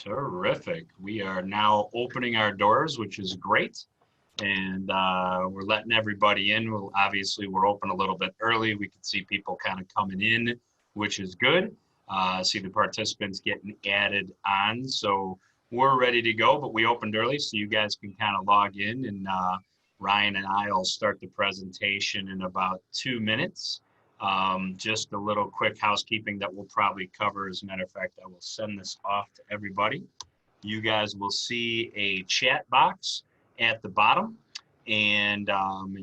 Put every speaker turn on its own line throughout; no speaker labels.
Terrific. We are now opening our doors, which is great. And we're letting everybody in. Obviously, we're open a little bit early. We can see people kind of coming in, which is good. See the participants getting added on. So we're ready to go, but we opened early so you guys can kind of log in. And Ryan and I will start the presentation in about 2 minutes. Just a little quick housekeeping that we'll probably cover. As a matter of fact, I will send this off to everybody. You guys will see a chat box at the bottom, and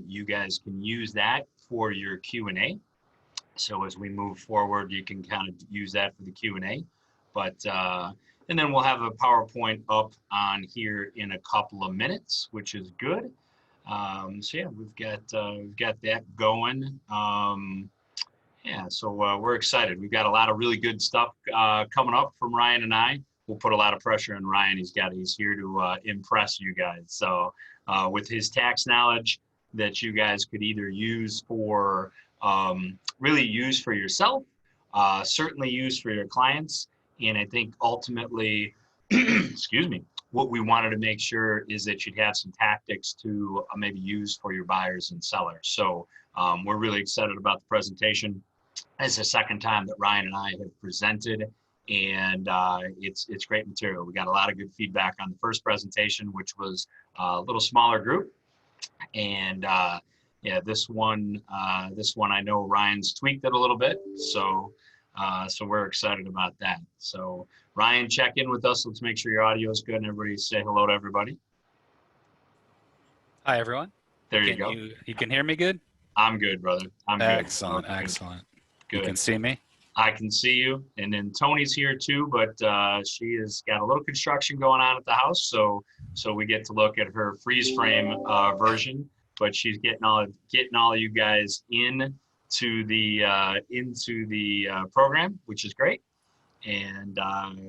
you guys can use that for your Q&A. So as we move forward, you can kind of use that for the Q&A. But and then we'll have a PowerPoint up on here in a couple of minutes, which is good. So yeah, we've got that going. Yeah, so we're excited. We've got a lot of really good stuff coming up from Ryan and I. We'll put a lot of pressure on Ryan. He's here to impress you guys. So with his tax knowledge that you guys could either use for, really use for yourself, certainly use for your clients. And I think ultimately, excuse me, what we wanted to make sure is that you'd have some tactics to maybe use for your buyers and sellers. So we're really excited about the presentation. It's the second time that Ryan and I have presented, and it's great material. We got a lot of good feedback on the first presentation, which was a little smaller group. And yeah, this one I know Ryan's tweaked it a little bit. So we're excited about that. So Ryan, check in with us. Let's make sure your audio is good and everybody say hello to everybody.
Hi, everyone.
There you go.
You can hear me good?
I'm good, brother. I'm good.
Excellent. Good. You can see me?
I can see you. And then Tony's here too, but she has got a little construction going on at the house. So we get to look at her freeze frame version, but she's getting all of you guys into the program, which is great. And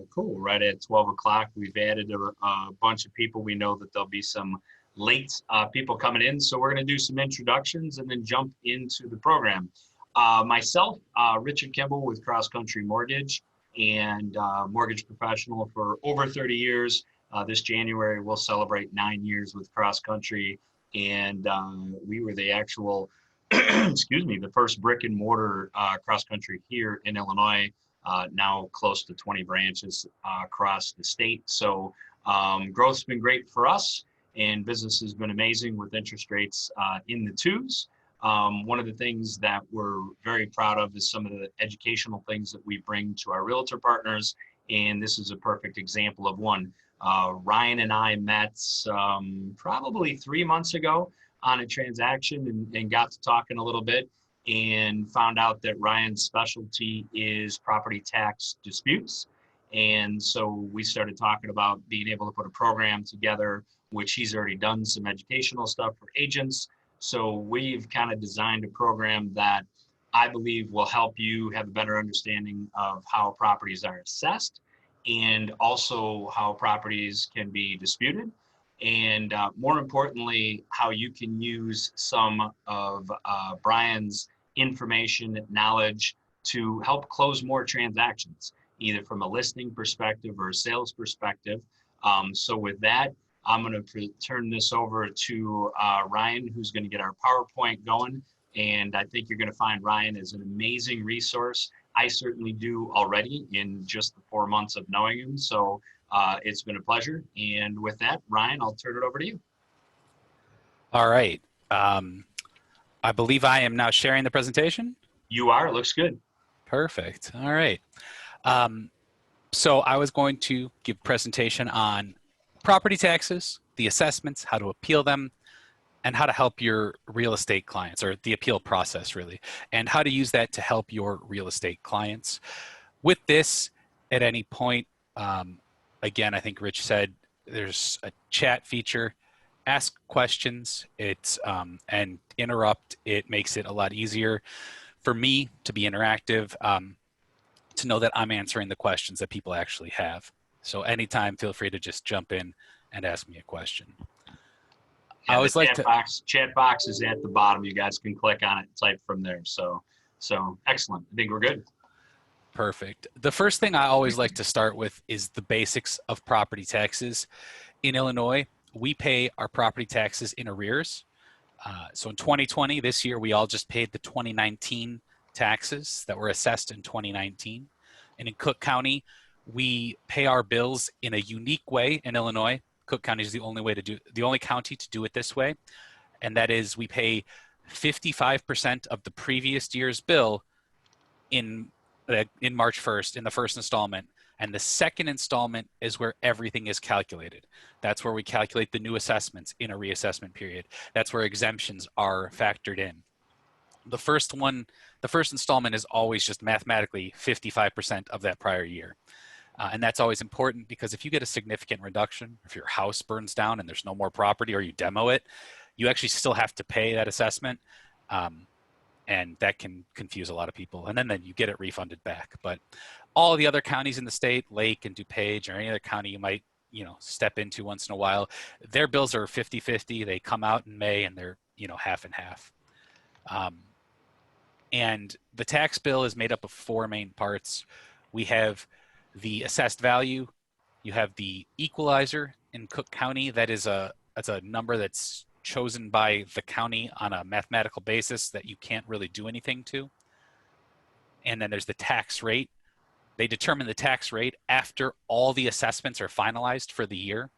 cool, right at 12 o'clock, we've added a bunch of people. We know that there'll be some late people coming in. So we're going to do some introductions and then jump into the program. Myself, Richard Kimball with Cross Country Mortgage and mortgage professional for over 30 years. This January, we'll celebrate 9 years with Cross Country. And we were the actual, excuse me, the first brick and mortar cross country here in Illinois, now close to 20 branches across the state. So growth's been great for us. And business has been amazing with interest rates in the twos. One of the things that we're very proud of is some of the educational things that we bring to our realtor partners. And this is a perfect example of one. Ryan and I met probably 3 months ago on a transaction and got to talking a little bit and found out that Ryan's specialty is property tax disputes. And so we started talking about being able to put a program together, which he's already done some educational stuff for agents. So we've kind of designed a program that I believe will help you have a better understanding of how properties are assessed and also how properties can be disputed. And more importantly, how you can use some of Brian's information, knowledge to help close more transactions, either from a listing perspective or a sales perspective. So with that, I'm going to turn this over to Ryan, who's going to get our PowerPoint going. And I think you're going to find Ryan is an amazing resource. I certainly do already in just the 4 months of knowing him. So it's been a pleasure. And with that, Ryan, I'll turn it over to you.
All right. I believe I am now sharing the presentation.
You are. It looks good.
Perfect. All right. So I was going to give a presentation on property taxes, the assessments, how to appeal them, and how to help your real estate clients, or the appeal process really, and how to use that to help your real estate clients. With this, at any point, again, I think Rich said there's a chat feature. Ask questions, and interrupt. It makes it a lot easier for me to be interactive, to know that I'm answering the questions that people actually have. So anytime, feel free to just jump in and ask me a question.
Yeah, I always like chat box is at the bottom. You guys can click on it and type from there. So excellent. I think we're good.
Perfect. The first thing I always like to start with is the basics of property taxes. In Illinois, we pay our property taxes in arrears. So in 2020, this year, we all just paid the 2019 taxes that were assessed in 2019. And in Cook County, we pay our bills in a unique way in Illinois. Cook County is the only county to do it this way. And that is we pay 55% of the previous year's bill in March 1st in the first installment. And the second installment is where everything is calculated. That's where we calculate the new assessments in a reassessment period. That's where exemptions are factored in. The first installment is always just mathematically 55% of that prior year. And that's always important because if you get a significant reduction, if your house burns down and there's no more property or you demo it, you actually still have to pay that assessment. And that can confuse a lot of people. And then you get it refunded back. But all the other counties in the state, Lake and DuPage or any other county you might, step into once in a while, their bills are 50-50. They come out in May and they're, half and half. And the tax bill is made up of four main parts. We have the assessed value. You have the equalizer in Cook County. That's a number that's chosen by the county on a mathematical basis that you can't really do anything to. And then there's the tax rate. They determine the tax rate after all the assessments are finalized for the year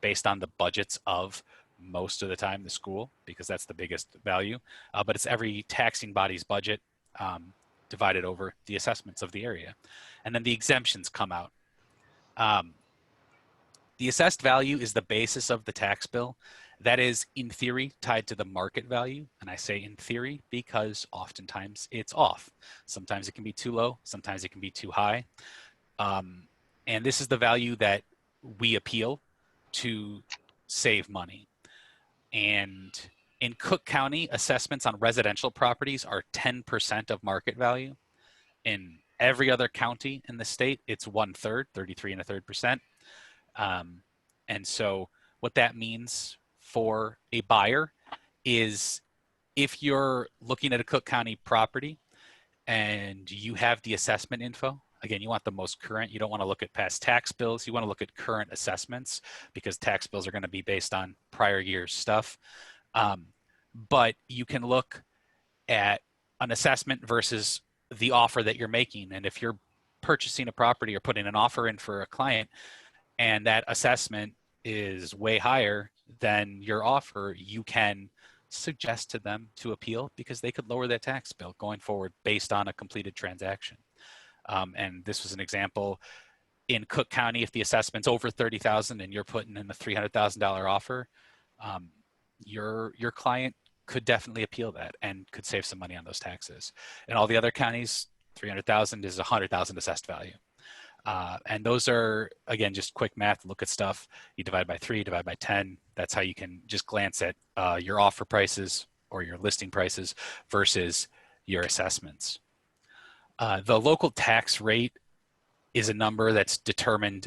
based on the budgets of most of the time the school, because that's the biggest value. But it's every taxing body's budget divided over the assessments of the area. And then the exemptions come out. The assessed value is the basis of the tax bill. That is, in theory, tied to the market value. And I say in theory because oftentimes it's off. Sometimes it can be too low. Sometimes it can be too high. And this is the value that we appeal to save money. And in Cook County, assessments on residential properties are 10% of market value. In every other county in the state, it's 1/3, 33.33%. And so what that means for a buyer is if you're looking at a Cook County property and you have the assessment info, again, you want the most current. You don't want to look at past tax bills. You want to look at current assessments because tax bills are going to be based on prior year's stuff. But you can look at an assessment versus the offer that you're making. And if you're purchasing a property or putting an offer in for a client and that assessment is way higher than your offer, you can suggest to them to appeal because they could lower their tax bill going forward based on a completed transaction. And this was an example in Cook County. If the assessment's over $30,000 and you're putting in a $300,000 offer, your client could definitely appeal that and could save some money on those taxes. In all the other counties, $300,000 is $100,000 assessed value. And those are, again, just quick math, look at stuff. You divide by 3, divide by 10. That's how you can just glance at your offer prices or your listing prices versus your assessments. The local tax rate is a number that's determined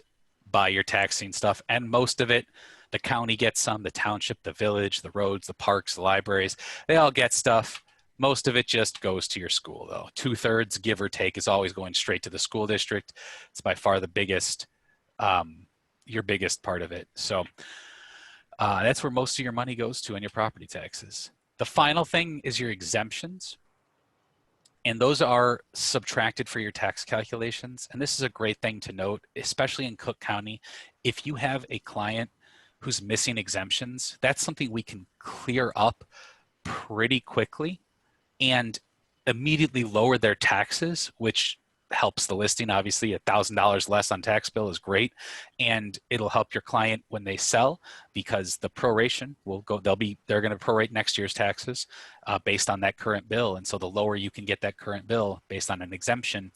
by your taxing stuff, and most of it, the county gets some, the township, the village, the roads, the parks, the libraries, they all get stuff. Most of it just goes to your school, though. 2/3, give or take, is always going straight to the school district. It's by far the biggest, your biggest part of it. So that's where most of your money goes to on your property taxes. The final thing is your exemptions. And those are subtracted for your tax calculations. And this is a great thing to note, especially in Cook County. If you have a client who's missing exemptions, that's something we can clear up pretty quickly and immediately lower their taxes, which helps the listing. Obviously, $1,000 less on tax bill is great, and it'll help your client when they sell because the proration will go. They're going to prorate next year's taxes based on that current bill, and so the lower you can get that current bill based on an exemption,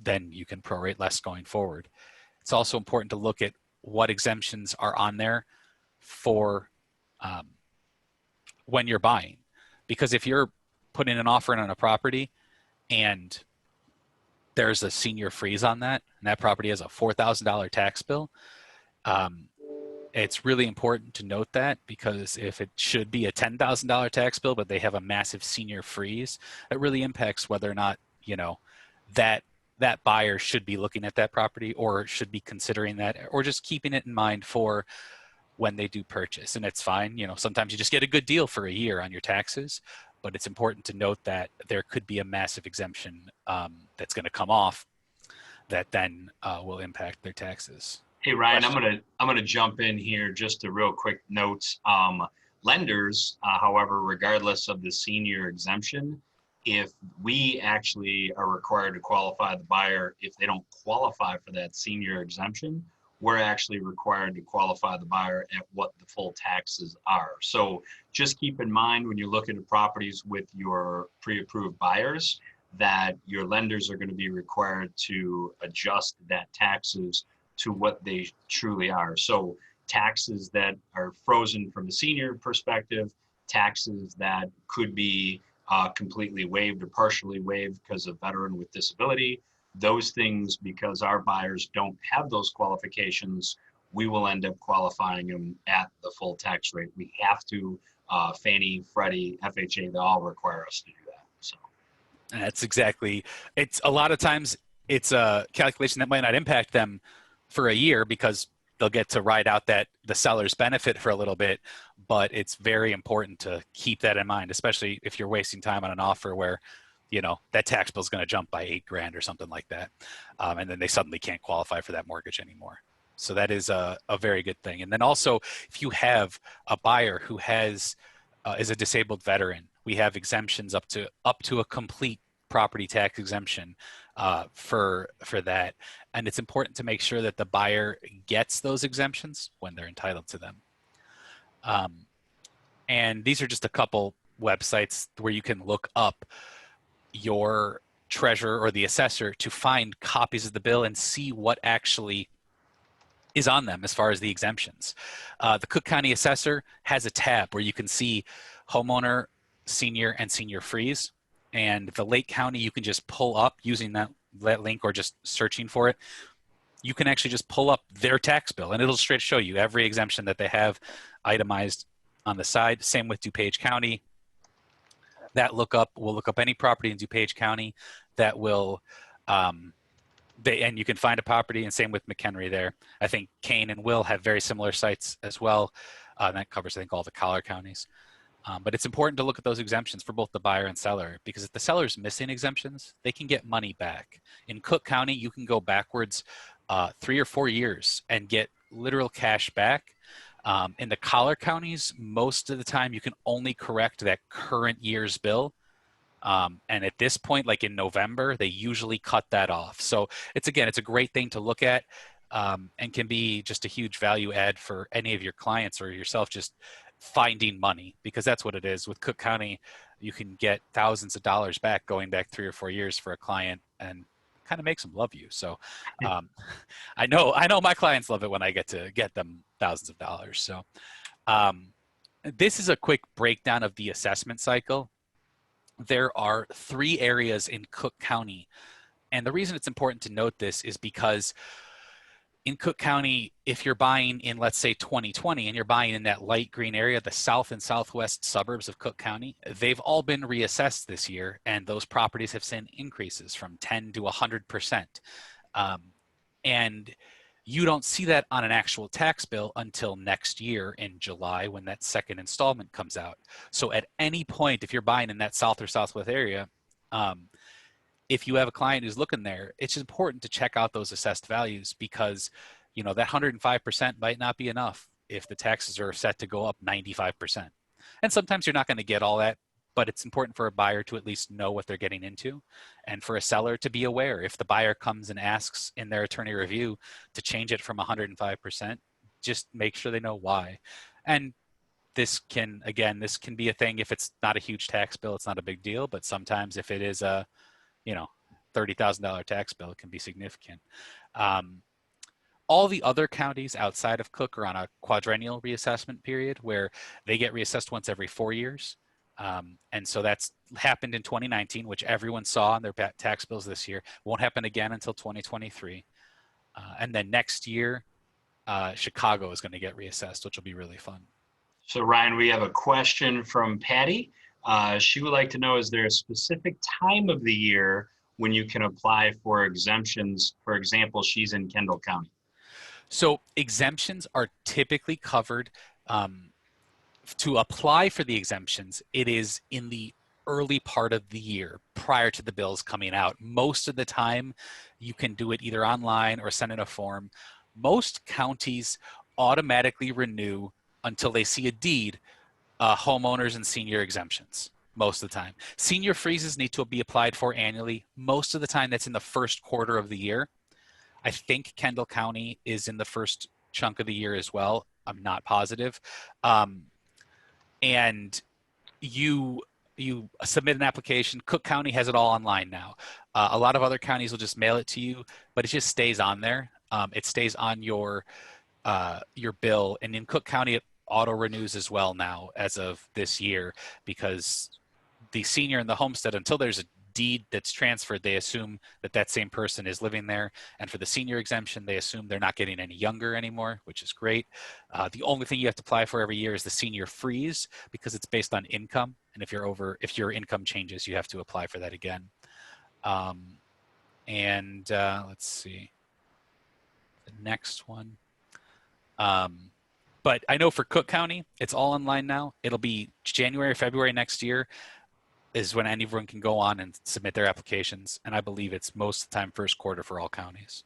then you can prorate less going forward. It's also important to look at what exemptions are on there for when you're buying, because if you're putting an offer in on a property and there's a senior freeze on that, and that property has a $4,000 tax bill, it's really important to note that, because if it should be a $10,000 tax bill, but they have a massive senior freeze, that really impacts whether or not, that that buyer should be looking at that property or should be considering that, or just keeping it in mind for when they do purchase. And it's fine. Sometimes you just get a good deal for a year on your taxes, but it's important to note that there could be a massive exemption that's going to come off that then will impact their taxes.
Hey Ryan,
Question.
I'm gonna jump in here just a real quick note. Lenders, however, regardless of the senior exemption, if we actually are required to qualify the buyer, if they don't qualify for that senior exemption, we're actually required to qualify the buyer at what the full taxes are. So just keep in mind when you're looking at properties with your pre-approved buyers that your lenders are going to be required to adjust that taxes to what they truly are. So taxes that are frozen from the senior perspective, taxes that could be completely waived or partially waived because of veteran with disability, those things, because our buyers don't have those qualifications, we will end up qualifying them at the full tax rate. We have to, Fannie, Freddie, FHA, they all require us to do that. So
That's exactly, it's a lot of times it's a calculation that might not impact them for a year because they'll get to ride out that the seller's benefit for a little bit, but it's very important to keep that in mind, especially if you're wasting time on an offer where that tax bill is going to jump by $8,000 or something like that, and then they suddenly can't qualify for that mortgage anymore. So that is a very good thing. And then also, if you have a buyer who is a disabled veteran, we have exemptions up to a complete property tax exemption for that. And it's important to make sure that the buyer gets those exemptions when they're entitled to them. And these are just a couple websites where you can look up your treasurer or the assessor to find copies of the bill and see what actually is on them as far as the exemptions. The Cook County Assessor has a tab where you can see homeowner, senior, and senior freeze. And the Lake County, you can just pull up using that link or just searching for it. You can actually just pull up their tax bill and it'll straight show you every exemption that they have itemized on the side. Same with DuPage County. That lookup will look up any property in DuPage County that will, and you can find a property, and same with McHenry there. I think Kane and Will have very similar sites as well. That covers, I think, all the collar counties. But it's important to look at those exemptions for both the buyer and seller, because if the seller's missing exemptions, they can get money back. In Cook County, you can go backwards 3 or 4 years and get literal cash back. In the collar counties, most of the time you can only correct that current year's bill. And at this point, like in November, they usually cut that off. So it's a great thing to look at, and can be just a huge value add for any of your clients or yourself, just finding money, because that's what it is. With Cook County, you can get thousands of dollars back going back 3 or 4 years for a client, and kind of makes them love you. So I know my clients love it when I get to get them thousands of dollars. So this is a quick breakdown of the assessment cycle. There are 3 areas in Cook County. And the reason it's important to note this is because in Cook County, if you're buying in, let's say, 2020, and you're buying in that light green area, the south and southwest suburbs of Cook County, they've all been reassessed this year, and those properties have seen increases from 10 to 100%. And you don't see that on an actual tax bill until next year in July, when that second installment comes out. So at any point, if you're buying in that south or southwest area, if you have a client who's looking there, it's important to check out those assessed values, because that 105% might not be enough if the taxes are set to go up 95%. And sometimes you're not going to get all that, but it's important for a buyer to at least know what they're getting into, and for a seller to be aware. If the buyer comes and asks in their attorney review to change it from 105%, just make sure they know why. And this can be a thing. If it's not a huge tax bill, it's not a big deal. But sometimes if it is a $30,000 tax bill, it can be significant. All the other counties outside of Cook are on a quadrennial reassessment period, where they get reassessed once every 4 years. And so that's happened in 2019, which everyone saw on their tax bills this year. Won't happen again until 2023. And then next year, Chicago is going to get reassessed, which will be really fun.
So Ryan, we have a question from Patty. She would like to know, is there a specific time of the year when you can apply for exemptions? For example, she's in Kendall County.
So exemptions are typically covered. To apply for the exemptions, it is in the early part of the year prior to the bills coming out. Most of the time, you can do it either online or send in a form. Most counties automatically renew until they see a deed, homeowners and senior exemptions. Most of the time, senior freezes need to be applied for annually. Most of the time, that's in the first quarter of the year. I think Kendall County is in the first chunk of the year as well. I'm not positive. And you submit an application. Cook County has it all online now. A lot of other counties will just mail it to you, but it just stays on there. It stays on your bill, and in Cook County it auto renews as well now as of this year, because the senior and the homestead, until there's a deed that's transferred, they assume that that same person is living there. And for the senior exemption, they assume they're not getting any younger anymore, which is great. The only thing you have to apply for every year is the senior freeze, because it's based on income. And if your income changes, you have to apply for that again. Let's see, the next one. But I know for Cook County, it's all online now. It'll be January, February next year is when anyone can go on and submit their applications. And I believe it's most of the time first quarter for all counties.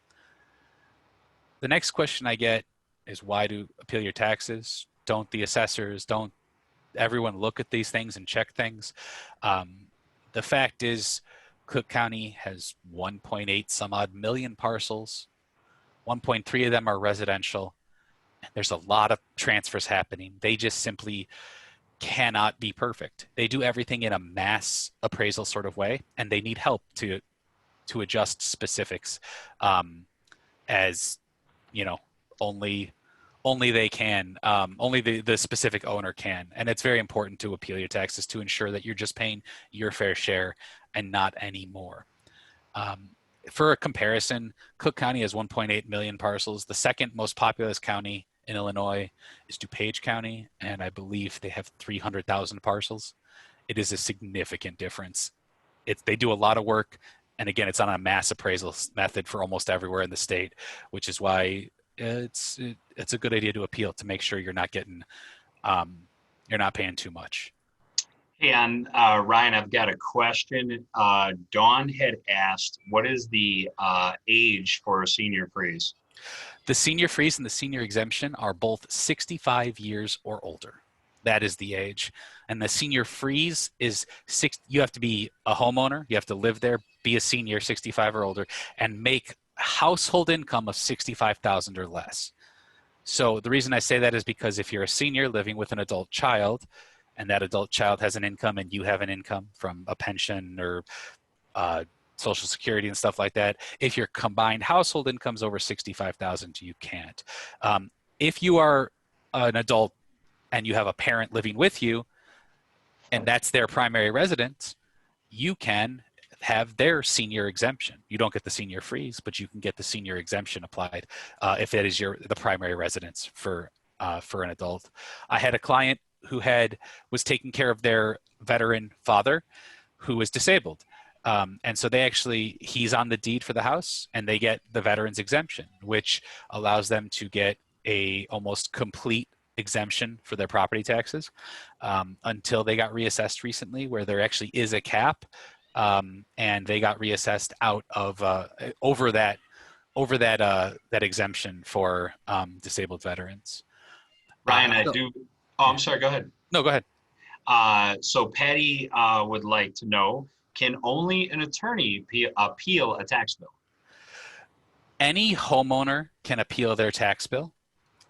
The next question I get is, why do appeal your taxes? Don't the assessors, don't everyone look at these things and check things? The fact is, Cook County has 1.8 some odd million parcels. 1.3 of them are residential. There's a lot of transfers happening. They just simply cannot be perfect. They do everything in a mass appraisal sort of way, and they need help to adjust specifics, as you know, only they can, only the specific owner can. And it's very important to appeal your taxes to ensure that you're just paying your fair share and not any more. For a comparison, Cook County has 1.8 million parcels. The second most populous county in Illinois is DuPage County, and I believe they have 300,000 parcels. It is a significant difference. They do a lot of work, and again, it's on a mass appraisal method for almost everywhere in the state, which is why it's a good idea to appeal, to make sure you're not getting, you're not paying too much.
Hey, and Ryan, I've got a question. Dawn had asked, what is the age for a senior freeze?
The senior freeze and the senior exemption are both 65 years or older. That is the age. And the senior freeze is you have to be a homeowner, you have to live there, be a senior, 65 or older, and make household income of 65,000 or less. So the reason I say that is because if you're a senior living with an adult child, and that adult child has an income and you have an income from a pension or Social Security and stuff like that, if your combined household income's over 65,000, you can't. If you are an adult and you have a parent living with you, and that's their primary residence, you can have their senior exemption. You don't get the senior freeze, but you can get the senior exemption applied if that is the primary residence for an adult. I had a client who was taking care of their veteran father who was disabled. And so he's on the deed for the house, and they get the veteran's exemption, which allows them to get a almost complete exemption for their property taxes, until they got reassessed recently, where there actually is a cap, and they got reassessed out of over that exemption for disabled veterans.
Ryan, I'm sorry, go ahead.
No, go ahead.
So Patty would like to know, can only an attorney appeal a tax bill?
Any homeowner can appeal their tax bill,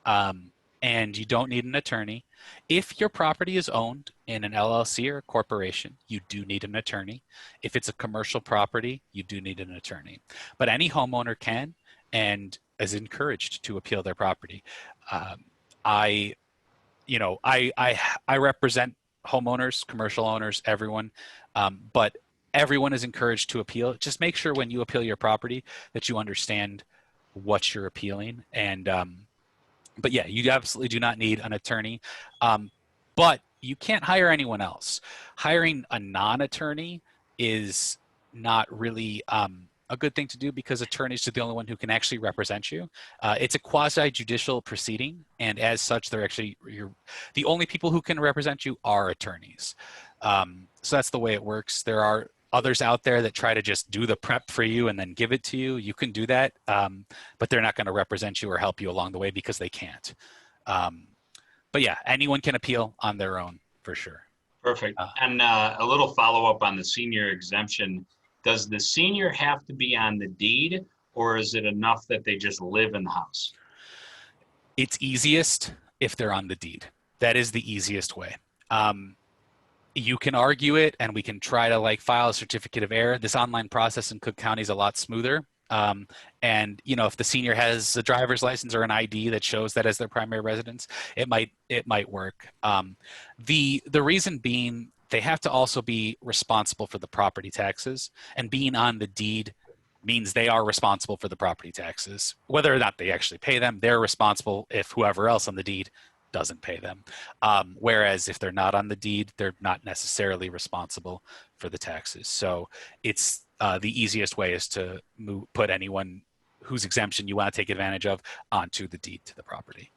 and you don't need an attorney. If your property is owned in an LLC or a corporation, you do need an attorney. If it's a commercial property, you do need an attorney. But any homeowner can and is encouraged to appeal their property. I represent homeowners, commercial owners, everyone, but everyone is encouraged to appeal. Just make sure when you appeal your property that you understand what you're appealing. And but yeah, you absolutely do not need an attorney, but you can't hire anyone else. Hiring a non-attorney is not really a good thing to do because attorneys are the only one who can actually represent you. It's a quasi-judicial proceeding, and as such, they're actually the only people who can represent you are attorneys. So that's the way it works. There are others out there that try to just do the prep for you and then give it to you. You can do that, but they're not going to represent you or help you along the way because they can't. But yeah, anyone can appeal on their own for sure.
Perfect.
Uh,
And a little follow-up on the senior exemption. Does the senior have to be on the deed, or is it enough that they just live in the house?
it's easiest if they're on the deed. That is the easiest way. You can argue it, and we can try to like file a certificate of error. This online process in Cook County is a lot smoother. And you know, if the senior has a driver's license or an ID that shows that as their primary residence, it might work. The reason being, they have to also be responsible for the property taxes, and being on the deed means they are responsible for the property taxes. Whether or not they actually pay them, they're responsible if whoever else on the deed doesn't pay them. Whereas if they're not on the deed, they're not necessarily responsible for the taxes. So it's the easiest way is to put anyone whose exemption you want to take advantage of onto the deed to the property.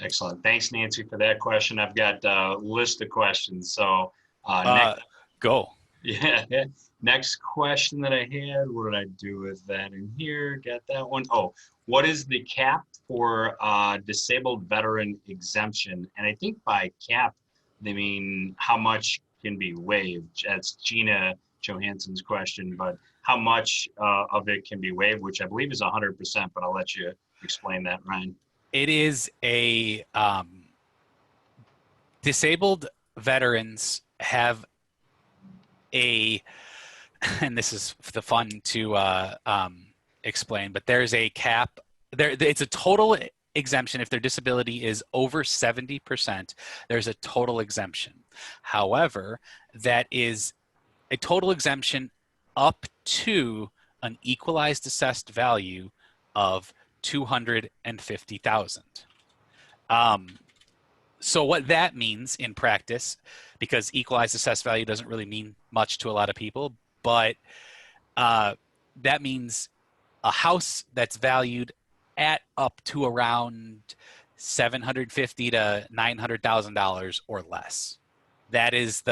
Excellent. Thanks, Nancy, for that question. I've got a list of questions. So next,
Go.
yeah, next question that I had, what did I do with that in here? Got that one. Oh, what is the cap for disabled veteran exemption? And I think by cap, they mean how much can be waived. That's Gina Johansson's question, but how much of it can be waived, which I believe is 100%, but I'll let you explain that, Ryan.
It is a disabled veterans have a, and this is the fun to explain, but there's a cap. It's a total exemption. If their disability is over 70%, there's a total exemption. However, that is a total exemption up to an equalized assessed value of 250,000. So what that means in practice, because equalized assessed value doesn't really mean much to a lot of people, but that means a house that's valued at up to around $750,000 to $900,000 or less. There is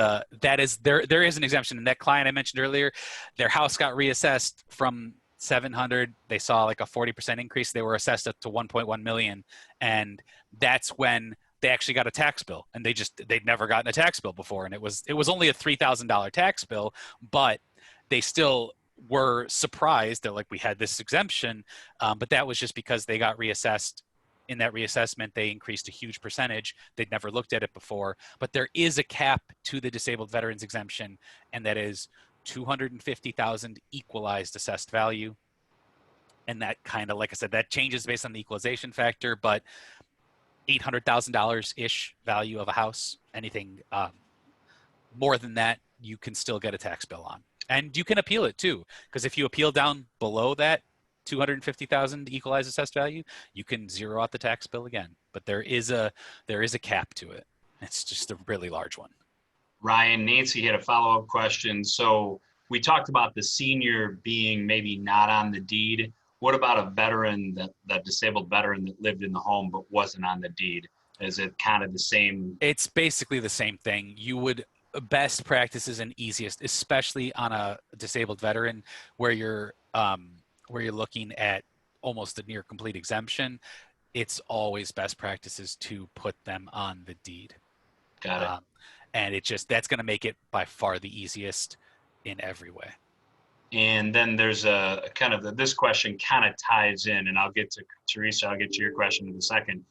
an exemption. And that client I mentioned earlier, their house got reassessed from 700. They saw like a 40% increase. They were assessed up to 1.1 million, and that's when they actually got a tax bill. And they'd never gotten a tax bill before, and it was only a $3,000 tax bill, but they still were surprised that like we had this exemption, but that was just because they got reassessed. In that reassessment, they increased a huge percentage. They'd never looked at it before, but there is a cap to the disabled veterans exemption, and that is 250,000 equalized assessed value. And that kind of, like I said, that changes based on the equalization factor, but $800,000 ish value of a house, anything more than that, you can still get a tax bill on. And you can appeal it too, because if you appeal down below that 250,000 equalized assessed value, you can zero out the tax bill again. But there is a cap to it. It's just a really large one.
Ryan, Nancy had a follow-up question. So we talked about the senior being maybe not on the deed. What about a veteran, that disabled veteran that lived in the home but wasn't on the deed? Is it kind of the same?
It's basically the same thing. You would best practices and easiest, especially on a disabled veteran where you're looking at almost a near complete exemption. It's always best practices to put them on the deed.
Got it.
And that's going to make it by far the easiest in every way.
And then there's a kind of this question kind of ties in, and I'll get to Teresa, I'll get to your question in a second.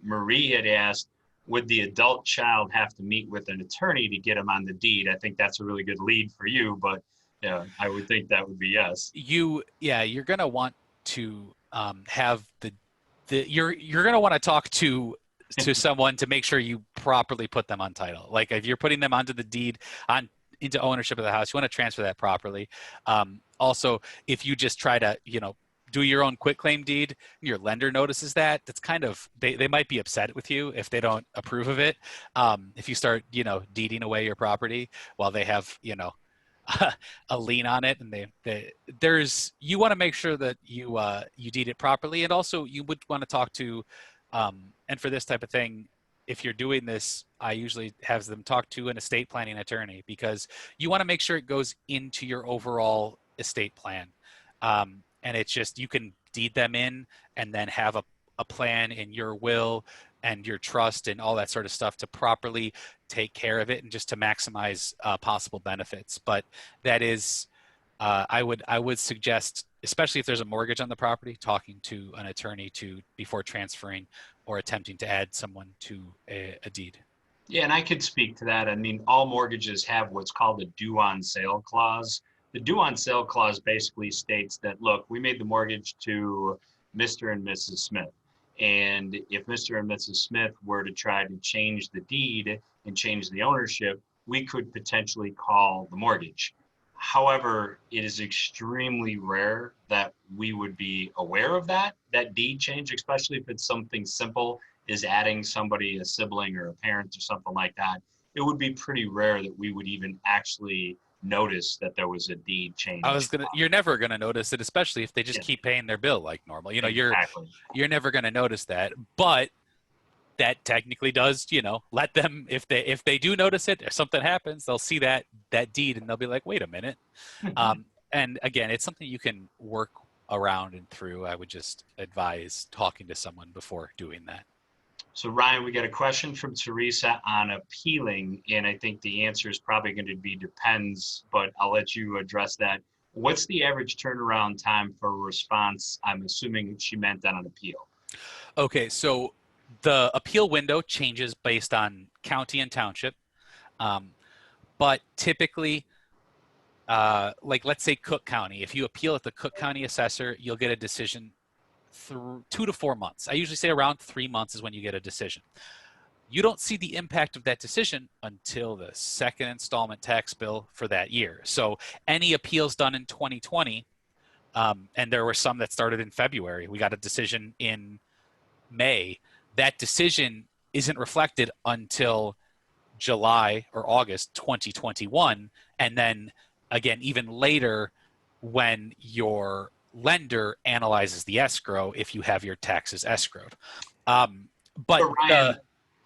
Marie had asked, would the adult child have to meet with an attorney to get him on the deed? I think that's a really good lead for you, but yeah, I would think that would be yes.
You're going to want to have you're going to want to talk to someone to make sure you properly put them on title. Like if you're putting them onto the deed into ownership of the house, you want to transfer that properly. Also, if you just try to, do your own quitclaim deed, your lender notices that, that's kind of, they might be upset with you if they don't approve of it. If you start, deeding away your property while they have, a lien on it, and you want to make sure that you deed it properly, and also you would want to talk to, and for this type of thing, if you're doing this, I usually have them talk to an estate planning attorney, because you want to make sure it goes into your overall estate plan, and it's just you can deed them in and then have a plan in your will and your trust and all that sort of stuff to properly take care of it and just to maximize possible benefits. But that is, I would suggest, especially if there's a mortgage on the property, talking to an attorney before transferring or attempting to add someone to a deed.
Yeah, and I could speak to that. I mean, all mortgages have what's called a due on sale clause. The due on sale clause basically states that, look, we made the mortgage to Mr. and Mrs. Smith. And if Mr. and Mrs. Smith were to try to change the deed and change the ownership, we could potentially call the mortgage. However, it is extremely rare that we would be aware of that deed change, especially if it's something simple is adding somebody, a sibling or a parent or something like that. It would be pretty rare that we would even actually notice that there was a deed change.
You're never gonna notice it, especially if they just
Yeah,
keep paying their bill like normal.
exactly.
You're never gonna notice that. But that technically does, let them, if they do notice it, if something happens, they'll see that deed and they'll be like, wait a minute. And again, it's something you can work around and through. I would just advise talking to someone before doing that.
So Ryan, we got a question from Teresa on appealing, and I think the answer is probably going to be depends, but I'll let you address that. What's the average turnaround time for a response? I'm assuming she meant on an appeal.
Okay, so the appeal window changes based on county and township, but typically, like let's say Cook County, if you appeal at the Cook County assessor, you'll get a decision through 2 to 4 months. I usually say around 3 months is when you get a decision. You don't see the impact of that decision until the second installment tax bill for that year. So any appeals done in 2020, and there were some that started in February, we got a decision in May. That decision isn't reflected until July or August 2021. And then again, even later, when your lender analyzes the escrow, if you have your taxes escrowed. But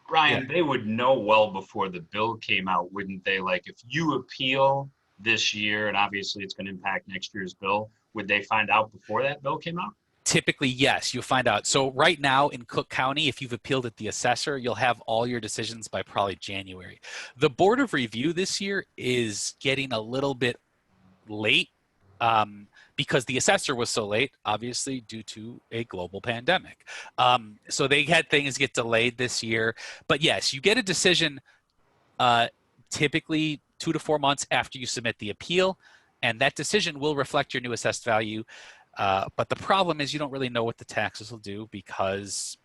Ryan, they would know well before the bill came out, wouldn't they? Like if you appeal this year, and obviously it's going to impact next year's bill, would they find out before that bill came out?
Typically, yes, you'll find out. So right now in Cook County, if you've appealed at the assessor, you'll have all your decisions by probably January. The Board of Review this year is getting a little bit late, because the assessor was so late, obviously due to a global pandemic. So they had things get delayed this year. But yes, you get a decision typically 2 to 4 months after you submit the appeal, and that decision will reflect your new assessed value. But the problem is you don't really know what the taxes will do because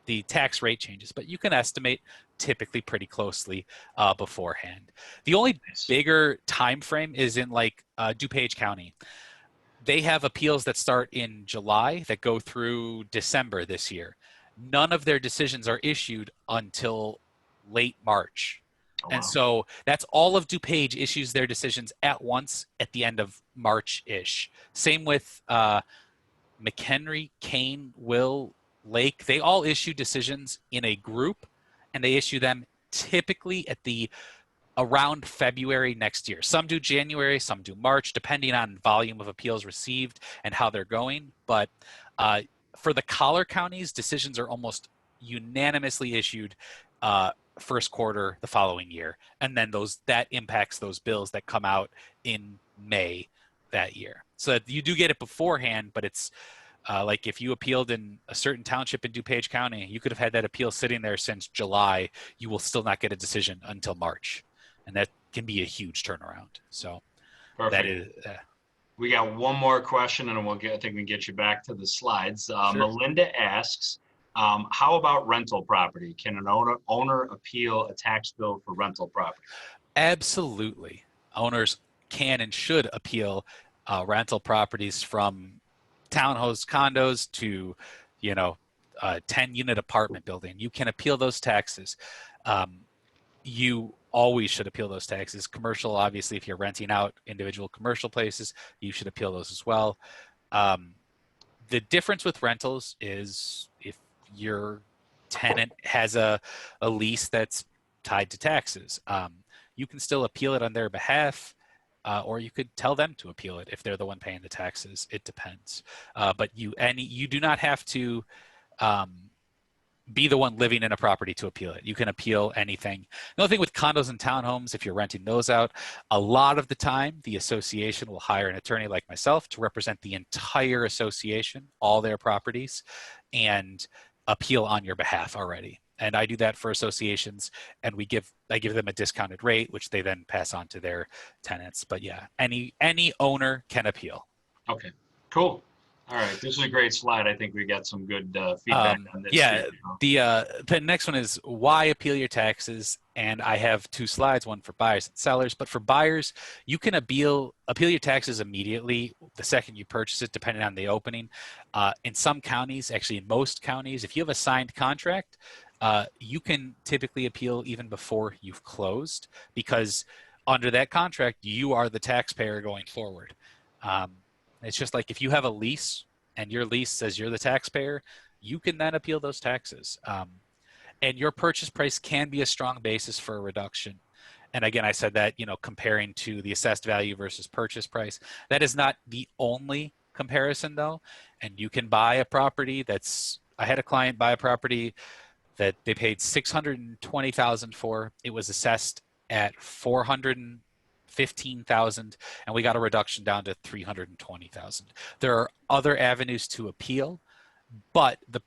the tax rate changes, but you can estimate typically pretty closely beforehand. The only bigger time frame is in like DuPage County. They have appeals that start in July that go through December this year. None of their decisions are issued until late March.
Oh, wow.
And so that's all of DuPage issues their decisions at once at the end of March-ish. Same with McHenry, Kane, Will, Lake. They all issue decisions in a group, and they issue them typically at around February next year. Some do January, some do March, depending on volume of appeals received and how they're going. But for the collar counties, decisions are almost unanimously issued first quarter the following year, and then that impacts those bills that come out in May that year. So you do get it beforehand, but it's like if you appealed in a certain township in DuPage County, you could have had that appeal sitting there since July. You will still not get a decision until March, and that can be a huge turnaround. So
Perfect.
That is.
We got one more question, and I think we can get you back to the slides.
Sure.
Melinda asks, how about rental property? Can an owner appeal a tax bill for rental property?
Absolutely. Owners can and should appeal rental properties, from townhouse condos to, 10-unit apartment building. You can appeal those taxes. You always should appeal those taxes. Commercial, obviously, if you're renting out individual commercial places, you should appeal those as well. Um, the difference with rentals is if your tenant has a lease that's tied to taxes, you can still appeal it on their behalf, or you could tell them to appeal it if they're the one paying the taxes. It depends. But you do not have to um, be the one living in a property to appeal it. You can appeal anything. The only thing with condos and townhomes, if you're renting those out, a lot of the time the association will hire an attorney like myself to represent the entire association, all their properties, and appeal on your behalf already. And I do that for associations, and I give them a discounted rate, which they then pass on to their tenants. But yeah, any owner can appeal.
Okay, cool. All right, this is a great slide. I think we got some good feedback on this
Yeah,
too.
the next one is why appeal your taxes, and I have two slides, one for buyers and sellers. But for buyers, you can appeal your taxes immediately the second you purchase it, depending on the opening. In some counties, actually in most counties, if you have a signed contract, you can typically appeal even before you've closed, because under that contract, you are the taxpayer going forward. It's just like if you have a lease and your lease says you're the taxpayer, you can then appeal those taxes. And your purchase price can be a strong basis for a reduction. And again, I said that, comparing to the assessed value versus purchase price. That is not the only comparison, though. And you can buy a property I had a client buy a property that they paid $620,000 for. It was assessed at $415,000, and we got a reduction down to $320,000. There are other avenues to appeal, but the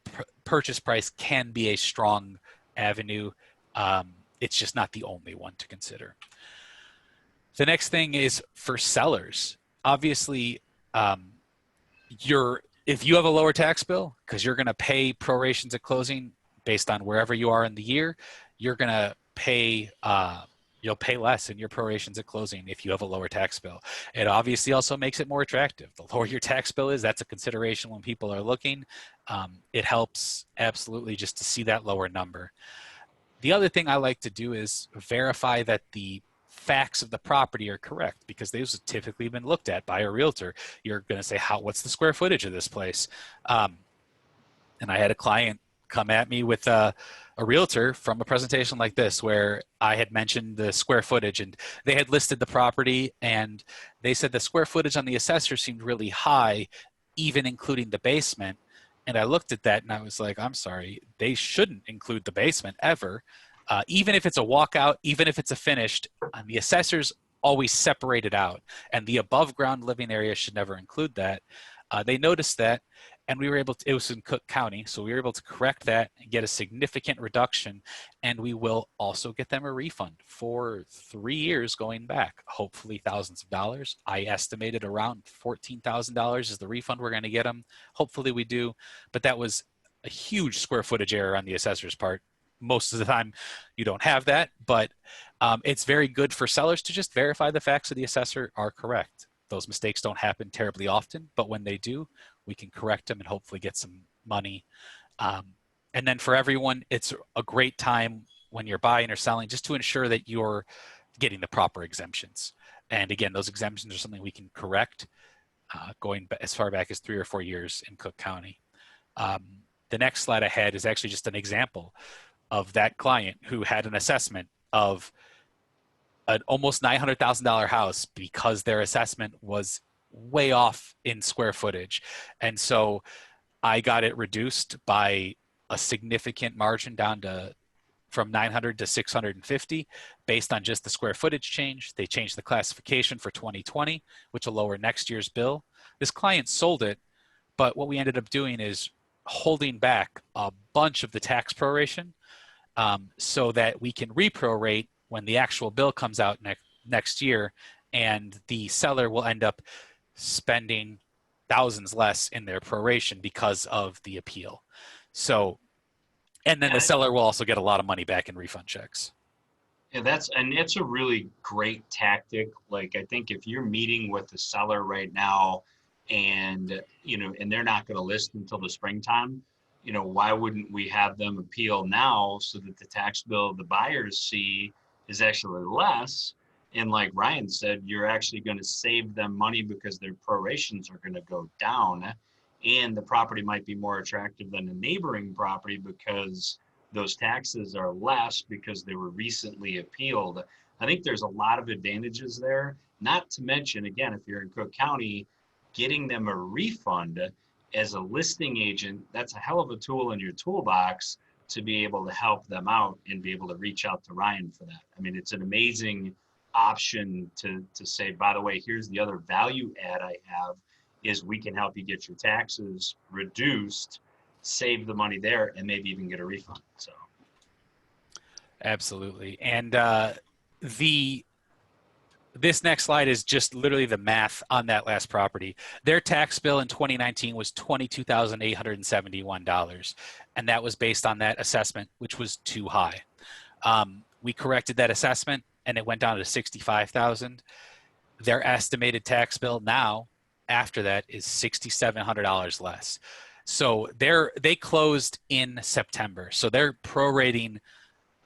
purchase price can be a strong avenue. It's just not the only one to consider. The next thing is for sellers. Obviously, if you have a lower tax bill because you're going to pay prorations at closing based on wherever you are in the year, you're going to pay you'll pay less in your prorations at closing if you have a lower tax bill. It obviously also makes it more attractive. The lower your tax bill is, that's a consideration when people are looking. It helps absolutely just to see that lower number. The other thing I like to do is verify that the facts of the property are correct, because those have typically been looked at by a realtor. You're going to say, what's the square footage of this place? And I had a client come at me with a realtor from a presentation like this, where I had mentioned the square footage, and they had listed the property, and they said the square footage on the assessor seemed really high, even including the basement. And I looked at that and I was like, I'm sorry, they shouldn't include the basement ever. Even if it's a walkout, even if it's a finished, the assessors always separate it out, and the above ground living area should never include that. They noticed that, and we were able to, it was in Cook County, so we were able to correct that and get a significant reduction, and we will also get them a refund for 3 years going back, hopefully thousands of dollars. I estimated around $14,000 is the refund we're going to get them. Hopefully we do, but that was a huge square footage error on the assessor's part. Most of the time you don't have that, but it's very good for sellers to just verify the facts of the assessor are correct. Those mistakes don't happen terribly often, but when they do, we can correct them and hopefully get some money. And then for everyone, it's a great time when you're buying or selling just to ensure that you're getting the proper exemptions. And again, those exemptions are something we can correct going as far back as 3 or 4 years in Cook County. The next slide I had is actually just an example of that client who had an assessment of an almost $900,000 house because their assessment was way off in square footage. And so I got it reduced by a significant margin down to from 900 to 650 based on just the square footage change. They changed the classification for 2020, which will lower next year's bill. This client sold it, but what we ended up doing is holding back a bunch of the tax proration so that we can reprorate when the actual bill comes out next year, and the seller will end up spending thousands less in their proration because of the appeal. So, and then the seller will also get a lot of money back in refund checks.
Yeah, it's a really great tactic. Like, I think if you're meeting with the seller right now and, and they're not going to list until the springtime, why wouldn't we have them appeal now so that the tax bill the buyers see is actually less. And like Ryan said, you're actually going to save them money because their prorations are going to go down. And the property might be more attractive than a neighboring property because those taxes are less because they were recently appealed. I think there's a lot of advantages there. Not to mention, again, if you're in Cook County, getting them a refund as a listing agent, that's a hell of a tool in your toolbox to be able to help them out and be able to reach out to Ryan for that. I mean, it's an amazing option to say, by the way, here's the other value add I have is we can help you get your taxes reduced, save the money there, and maybe even get a refund. So
Absolutely. And this next slide is just literally the math on that last property. Their tax bill in 2019 was $22,871, and that was based on that assessment, which was too high. We corrected that assessment, and it went down to $65,000. Their estimated tax bill now, after that, is $6,700 less. So they closed in September. So they're prorating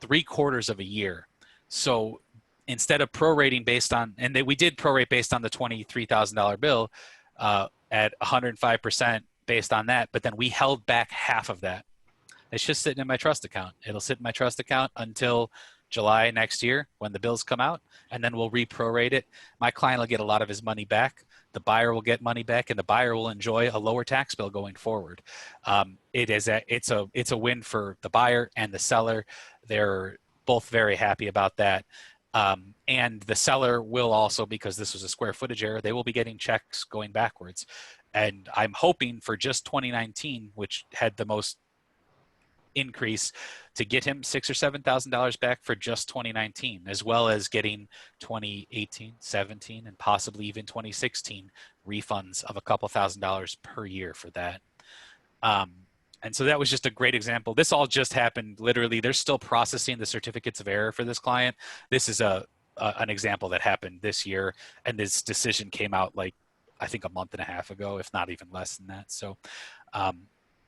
3/4 of a year. So instead of prorating based on, and we did prorate based on the $23,000 bill at 105% based on that, but then we held back half of that. It's just sitting in my trust account. It'll sit in my trust account until July next year when the bills come out, and then we'll re-prorate it. My client will get a lot of his money back. The buyer will get money back, and the buyer will enjoy a lower tax bill going forward. It's a win for the buyer and the seller. They're both very happy about that. And the seller will also, because this was a square footage error, they will be getting checks going backwards. And I'm hoping for just 2019, which had the most increase, to get him $6,000 or $7,000 back for just 2019, as well as getting 2018, 17, and possibly even 2016 refunds of a couple $1,000s per year for that. And so that was just a great example. This all just happened literally. They're still processing the certificates of error for this client. This is an example that happened this year, and this decision came out like I think a month and a half ago, if not even less than that. So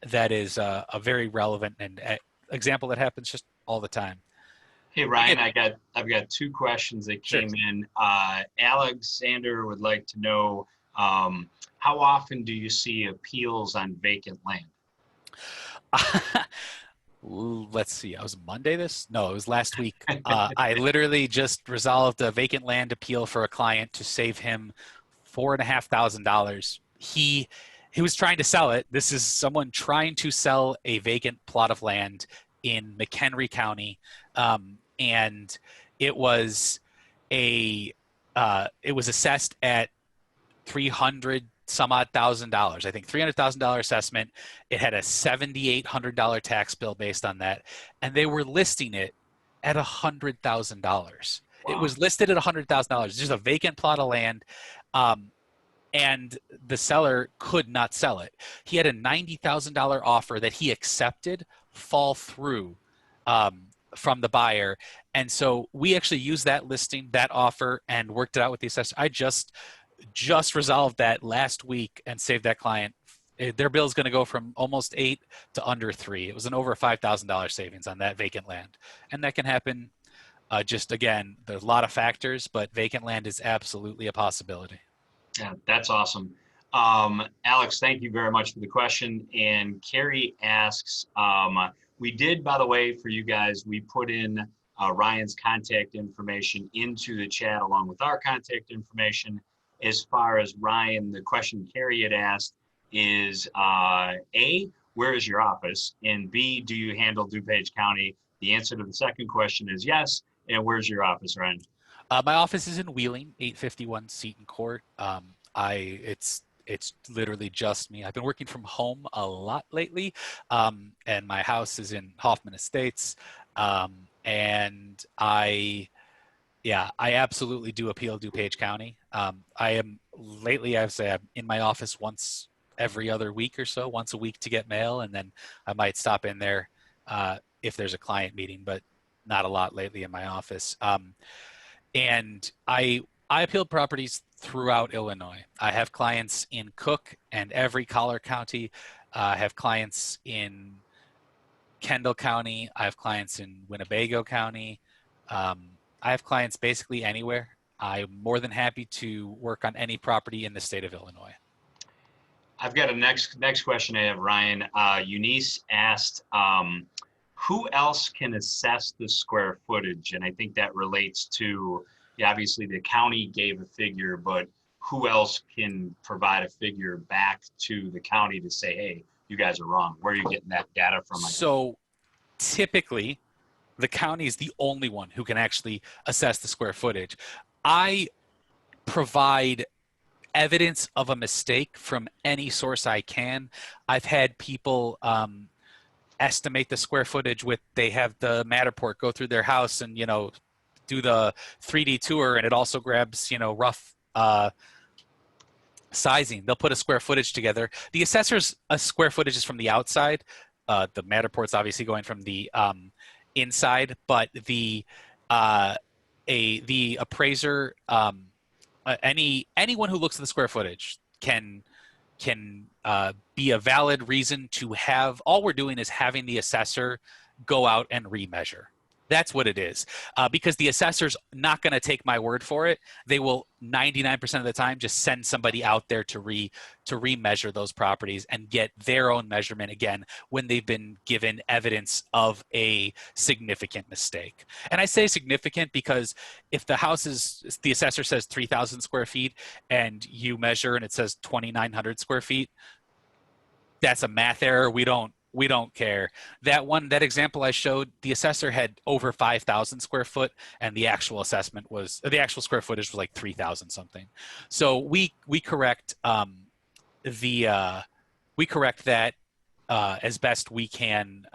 that is a very relevant and example that happens just all the time.
hey Ryan, I've got two questions that
Sure.
came in. Alexander would like to know how often do you see appeals on vacant land?
Let's see. I was Monday this? No, it was last week. I literally just resolved a vacant land appeal for a client to save him $4,500. He was trying to sell it. This is someone trying to sell a vacant plot of land in McHenry County, and it was it was assessed at 300 some odd $1,000. I think $300,000 assessment. It had a $7,800 tax bill based on that, and they were listing it at $100,000.
Wow.
It was listed at $100,000. Just a vacant plot of land, and the seller could not sell it. He had a $90,000 offer that he accepted fall through from the buyer, and so we actually used that listing, that offer, and worked it out with the assessor. I just resolved that last week and saved that client. Their bill is going to go from almost 8 to under 3. It was an over $5,000 savings on that vacant land, and that can happen. Just again, there's a lot of factors, but vacant land is absolutely a possibility.
Yeah, that's awesome. Alex, thank you very much for the question. And Carrie asks, we did, by the way, for you guys, we put in Ryan's contact information into the chat along with our contact information. As far as Ryan, the question Carrie had asked is A, where is your office? And B, do you handle DuPage County? The answer to the second question is yes. And where's your office, Ryan?
My office is in Wheeling, 851 Seton Court. It's literally just me. I've been working from home a lot lately, and my house is in Hoffman Estates. And I absolutely do appeal DuPage County. I've say I'm in my office once every other week or so, once a week to get mail, and then I might stop in there if there's a client meeting, but not a lot lately in my office. And I appeal properties throughout Illinois. I have clients in Cook and every Collier County. I have clients in Kendall County. I have clients in Winnebago County. I have clients basically anywhere. I'm more than happy to work on any property in the state of Illinois.
I've got a next question I have, Ryan. Eunice asked, who else can assess the square footage? And I think that relates to, yeah, obviously the county gave a figure, but who else can provide a figure back to the county to say, hey, you guys are wrong. Where are you getting that data from?
So typically, the county is the only one who can actually assess the square footage. I provide evidence of a mistake from any source I can. I've had people estimate the square footage with, they have the Matterport go through their house and, do the 3D tour, and it also grabs, rough sizing. They'll put a square footage together. The assessor's square footage is from the outside. The Matterport's obviously going from the inside, but the appraiser, anyone who looks at the square footage can be a valid reason to have. All we're doing is having the assessor go out and remeasure. That's what it is. Because the assessor's not going to take my word for it. They will 99% of the time just send somebody out there to remeasure those properties and get their own measurement again when they've been given evidence of a significant mistake. And I say significant because if the assessor says 3,000 square feet and you measure and it says 2,900 square feet, that's a math error. We don't care. That example I showed, the assessor had over 5,000 square foot, and the actual square footage was like 3,000 something. So we correct that as best we can,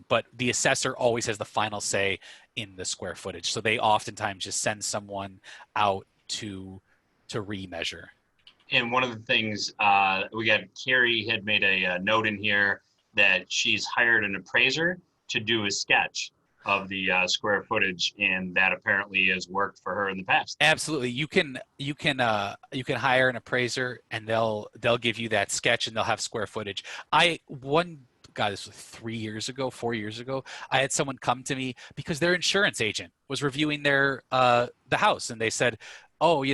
but the assessor always has the final say in the square footage. So they oftentimes just send someone out to remeasure.
And one of the things we got, Carrie had made a note in here that she's hired an appraiser to do a sketch of the square footage, and that apparently has worked for her in the past.
Absolutely, you can hire an appraiser, and they'll give you that sketch, and they'll have square footage. This was 4 years ago. I had someone come to me because their insurance agent was reviewing the house, and they said, "Oh,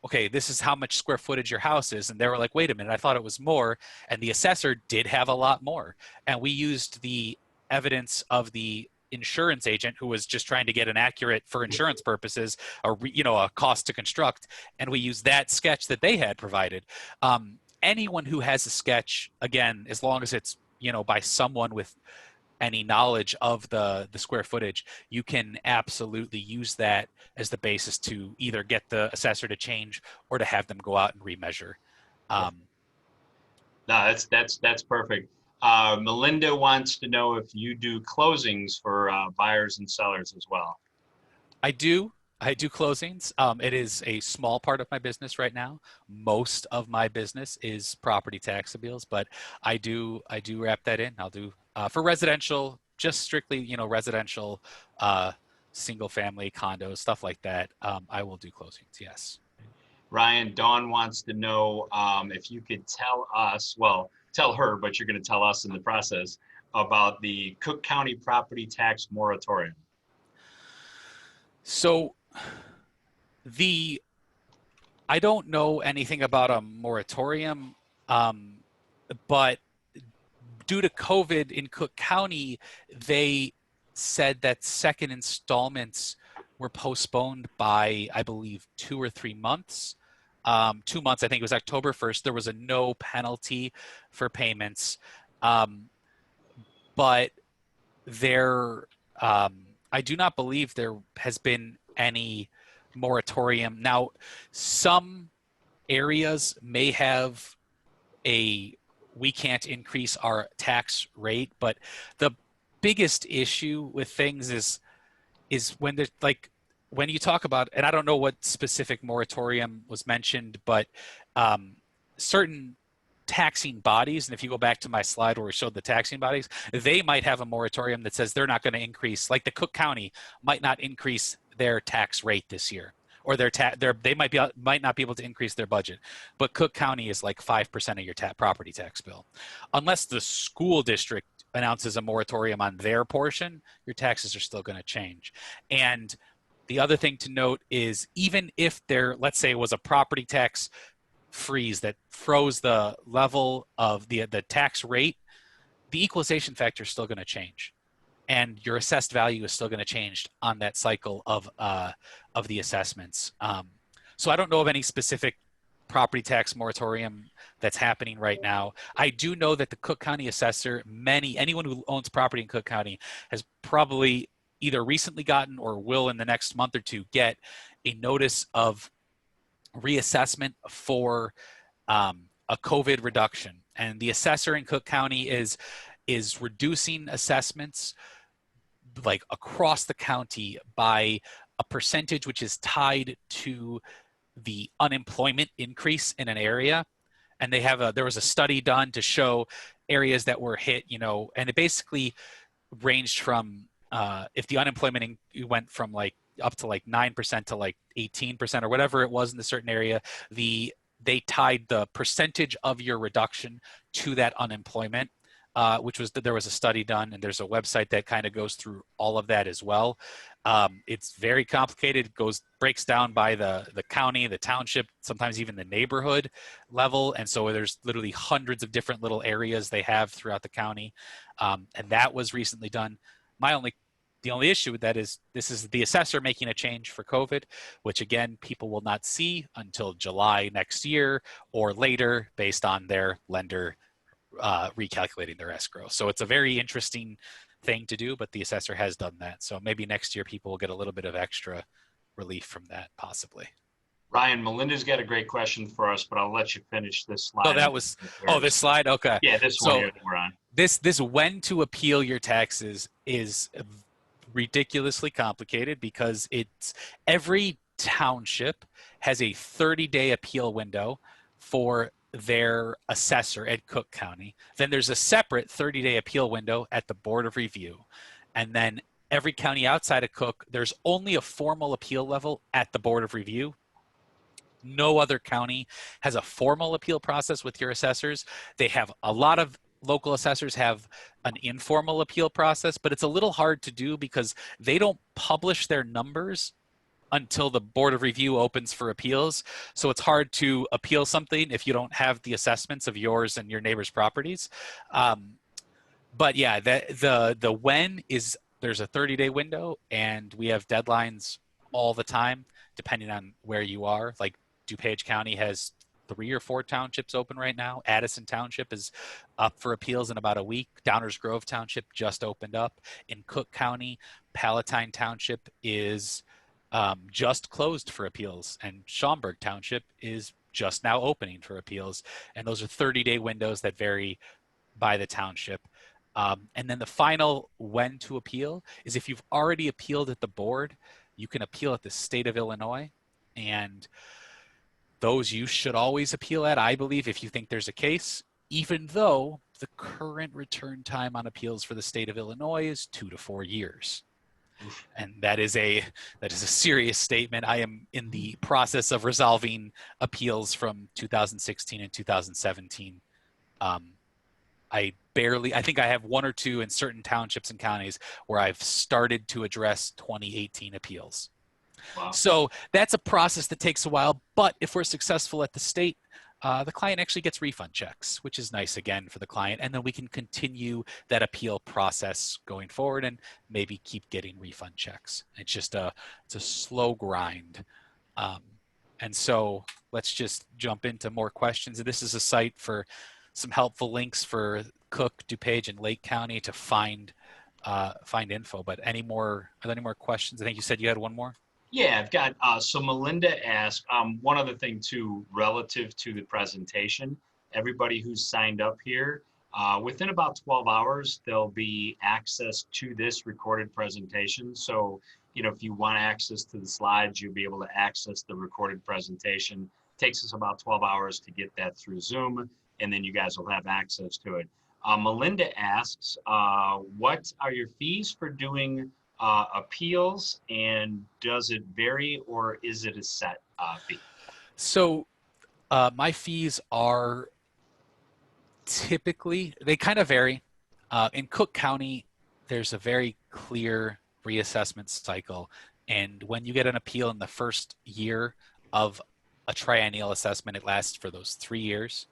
okay, this is how much square footage your house is." And they were like, wait a minute, I thought it was more. And the assessor did have a lot more. And we used the evidence of the insurance agent who was just trying to get an accurate, for insurance purposes, a cost to construct. And we used that sketch that they had provided. Anyone who has a sketch, again, as long as it's, by someone with any knowledge of the square footage, you can absolutely use that as the basis to either get the assessor to change or to have them go out and remeasure.
No, that's perfect. Melinda wants to know if you do closings for buyers and sellers as well.
I do closings. It is a small part of my business right now. Most of my business is property tax appeals, but I do wrap that in. I'll do for residential, just strictly, residential, single family condos, stuff like that. I will do closings. Yes.
Ryan, Dawn wants to know if you could tell her, but you're going to tell us in the process, about the Cook County property tax moratorium.
So I don't know anything about a moratorium, but due to COVID in Cook County, they said that second installments were postponed by, I believe, 2 or 3 months. 2 months, I think it was October 1st. There was a no penalty for payments. But I do not believe there has been any moratorium. Now, some areas may have we can't increase our tax rate, but the biggest issue with things is when there's when you talk about, and I don't know what specific moratorium was mentioned, but certain taxing bodies, and if you go back to my slide where we showed the taxing bodies, they might have a moratorium that says they're not going to increase, like the Cook County might not increase their tax rate this year, or they might not be able to increase their budget. But Cook County is like 5% of your property tax bill. Unless the school district announces a moratorium on their portion, your taxes are still going to change. And The other thing to note is even if there, let's say, was a property tax freeze that froze the level of the tax rate, the equalization factor is still going to change, and your assessed value is still going to change on that cycle of the assessments. So I don't know of any specific property tax moratorium that's happening right now. I do know that the Cook County assessor, anyone who owns property in Cook County has probably either recently gotten or will in the next month or two get a notice of reassessment for a COVID reduction. And the assessor in Cook County is reducing assessments like across the county by a percentage which is tied to the unemployment increase in an area. And there was a study done to show areas that were hit, and it basically ranged from if the unemployment went from like up to like 9% to like 18% or whatever it was in a certain area, they tied the percentage of your reduction to that unemployment, there was a study done, and there's a website that kind of goes through all of that as well. It's very complicated. It breaks down by the county, the township, sometimes even the neighborhood level. And so there's literally hundreds of different little areas they have throughout the county. And that was recently done. The only issue with that is this is the assessor making a change for COVID, which again, people will not see until July next year or later based on their lender recalculating their escrow. So it's a very interesting thing to do, but the assessor has done that. So maybe next year people will get a little bit of extra relief from that, possibly.
Ryan, Melinda's got a great question for us, but I'll let you finish this slide.
This slide? Okay.
Yeah, this one here that we're on.
This when to appeal your taxes is ridiculously complicated because every township has a 30-day appeal window for their assessor at Cook County. Then there's a separate 30-day appeal window at the Board of Review. And then every county outside of Cook, there's only a formal appeal level at the Board of Review. No other county has a formal appeal process with your assessors. A lot of local assessors have an informal appeal process, but it's a little hard to do because they don't publish their numbers until the Board of Review opens for appeals. So it's hard to appeal something if you don't have the assessments of yours and your neighbor's properties. But yeah, the when is, there's a 30-day window, and we have deadlines all the time, depending on where you are. Like DuPage County has 3 or 4 townships open right now. Addison Township is up for appeals in about a week. Downers Grove Township just opened up. In Cook County, Palatine Township is just closed for appeals, and Schaumburg Township is just now opening for appeals. And those are 30-day windows that vary by the township. And then the final when to appeal is if you've already appealed at the board, you can appeal at the state of Illinois. And those you should always appeal at, I believe, if you think there's a case, even though the current return time on appeals for the state of Illinois is 2 to 4 years. And that is a serious statement. I am in the process of resolving appeals from 2016 and 2017. I think I have 1 or 2 in certain townships and counties where I've started to address 2018 appeals. Wow. So that's a process that takes a while, but if we're successful at the state, the client actually gets refund checks, which is nice again for the client. And then we can continue that appeal process going forward and maybe keep getting refund checks. It's a slow grind. And so let's just jump into more questions. This is a site for some helpful links for Cook, DuPage, and Lake County to find info. But are there any more questions? I think you said you had one more.
Yeah, I've got, so Melinda asked, one other thing too, relative to the presentation, everybody who's signed up here, within about 12 hours, there'll be access to this recorded presentation. So, if you want access to the slides, you'll be able to access the recorded presentation. It takes us about 12 hours to get that through Zoom, and then you guys will have access to it. Melinda asks, what are your fees for doing appeals, and does it vary, or is it a set fee?
So my fees are typically, they kind of vary. In Cook County, there's a very clear reassessment cycle And when you get an appeal in the first year of a triennial assessment, it lasts for those 3 years.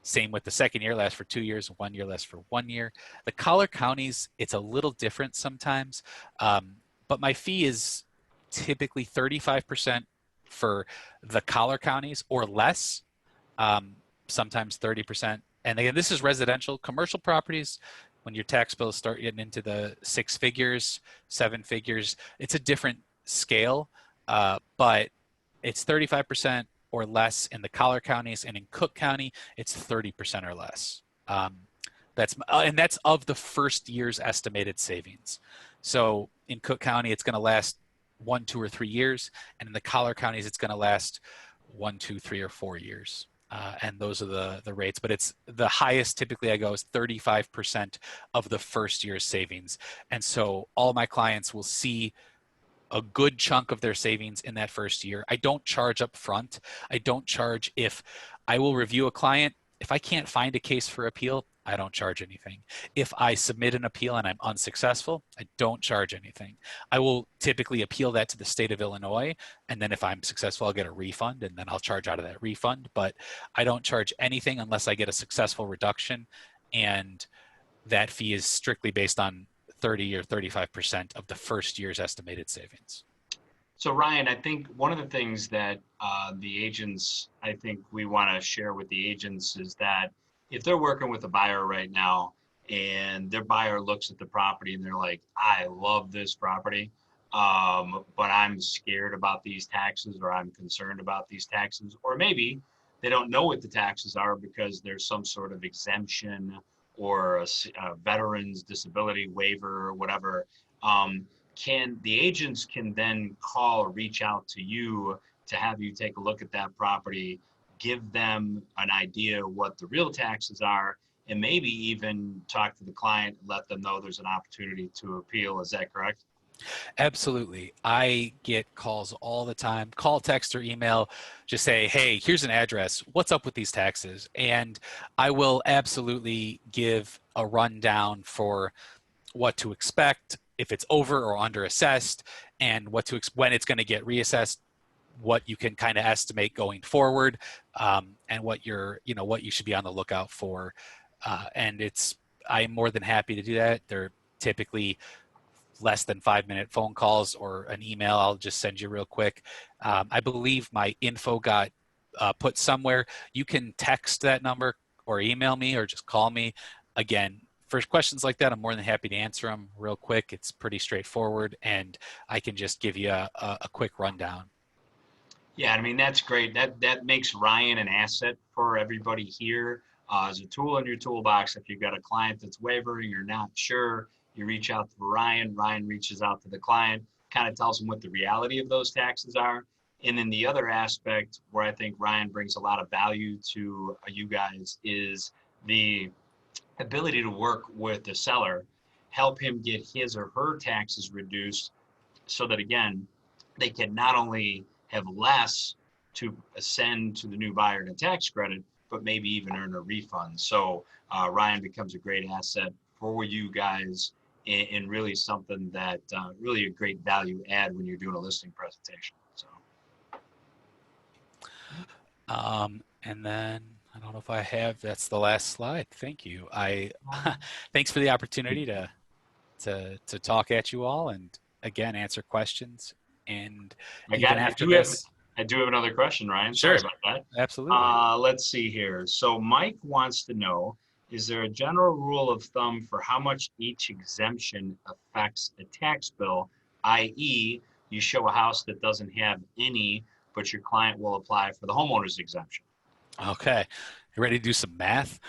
Same with the second year, lasts for 2 years, 1 year lasts for 1 year. The collar counties, it's a little different sometimes, but my fee is typically 35% for the collar counties or less, sometimes 30%. And again, this is residential. Commercial properties, when your tax bills start getting into the 6 figures, 7 figures, it's a different scale, but it's 35% or less in the collar counties, and in Cook County, it's 30% or less. And that's of the first year's estimated savings. So in Cook County, it's going to last 1, 2, or 3 years, and in the collar counties, it's going to last 1, 2, 3, or 4 years. And those are the rates, but it's the highest typically I go is 35% of the first year's savings. And so all my clients will see a good chunk of their savings in that first year. I don't charge up front. I don't charge if I will review a client. If I can't find a case for appeal, I don't charge anything. If I submit an appeal and I'm unsuccessful, I don't charge anything. I will typically appeal that to the state of Illinois, and then if I'm successful, I'll get a refund, and then I'll charge out of that refund. But I don't charge anything unless I get a successful reduction, and that fee is strictly based on 30 or 35% of the first year's estimated savings.
So Ryan, I think one of the things that the agents, I think we want to share with the agents is that if they're working with a buyer right now and their buyer looks at the property and they're like, I love this property, but I'm scared about these taxes, or I'm concerned about these taxes, or maybe they don't know what the taxes are because there's some sort of exemption or a veteran's disability waiver or whatever. Can the agents can then call or reach out to you to have you take a look at that property, give them an idea what the real taxes are, and maybe even talk to the client and let them know there's an opportunity to appeal. Is that correct?
Absolutely. I get calls all the time, call, text, or email, just say, hey, here's an address. What's up with these taxes? And I will absolutely give a rundown for what to expect, if it's over or under assessed, and when it's going to get reassessed, what you can kind of estimate going forward, and what you should be on the lookout for. And I'm more than happy to do that. They're typically less than 5-minute phone calls or an email. I'll just send you real quick. I believe my info got put somewhere. You can text that number or email me or just call me. Again, for questions like that, I'm more than happy to answer them real quick. It's pretty straightforward, and I can just give you a quick rundown.
Yeah, I mean, that's great. That makes Ryan an asset for everybody here, as a tool in your toolbox. If you've got a client that's wavering, you're not sure, you reach out to Ryan. Ryan reaches out to the client, kind of tells them what the reality of those taxes are. And then the other aspect where I think Ryan brings a lot of value to you guys is the ability to work with the seller, help him get his or her taxes reduced so that, again, they can not only have less to send to the new buyer in a tax credit, but maybe even earn a refund. So Ryan becomes a great asset for you guys, and really something that really a great value add when you're doing a listing presentation. So.
And then I don't know if I have, that's the last slide. Thank you. Thanks for the opportunity to talk at you all and again, answer questions. And even after this.
I do have another question, Ryan.
Sure.
Sorry about that.
Absolutely.
Let's see here. So Mike wants to know, is there a general rule of thumb for how much each exemption affects a tax bill, i.e., you show a house that doesn't have any, but your client will apply for the homeowner's exemption?
Okay. You ready to do some math?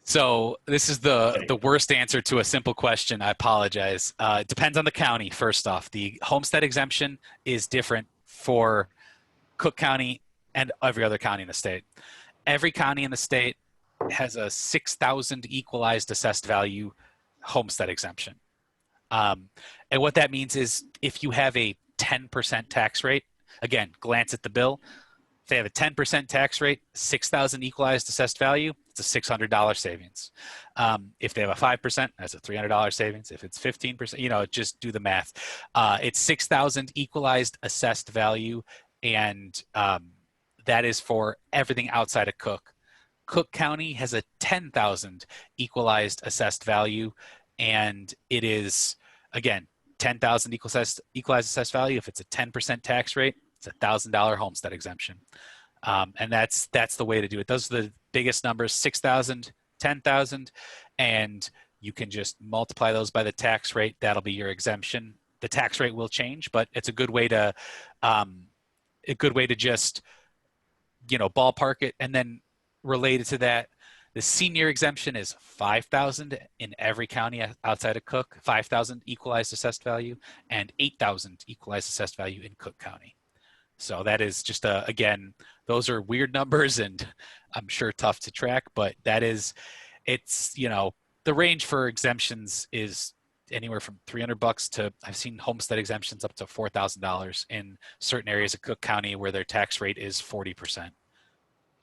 So this is the worst answer to a simple question. I apologize. It depends on the county, first off. The homestead exemption is different for Cook County and every other county in the state. Every county in the state has a 6,000 equalized assessed value homestead exemption. And what that means is if you have a 10% tax rate, again, glance at the bill, If they have a 10% tax rate, 6,000 equalized assessed value, it's a $600 savings. If they have a 5%, that's a $300 savings. If it's 15%, you know, just do the math. It's 6,000 equalized assessed value, and that is for everything outside of Cook. Cook County has a 10,000 equalized assessed value, and it is, again, 10,000 equalized assessed value. If it's a 10% tax rate, it's a $1,000 homestead exemption. And that's the way to do it. Those are the biggest numbers: 6,000, 10,000, and you can just multiply those by the tax rate. That'll be your exemption. The tax rate will change, but it's a good way to just, you know, ballpark it. And then related to that, the senior exemption is 5,000 in every county outside of Cook, 5,000 equalized assessed value, and 8,000 equalized assessed value in Cook County. So that is just again, those are weird numbers and I'm sure tough to track, but it's, you know, the range for exemptions is anywhere from $300 to, I've seen homestead exemptions up to $4,000 in certain areas of Cook County where their tax rate is 40%.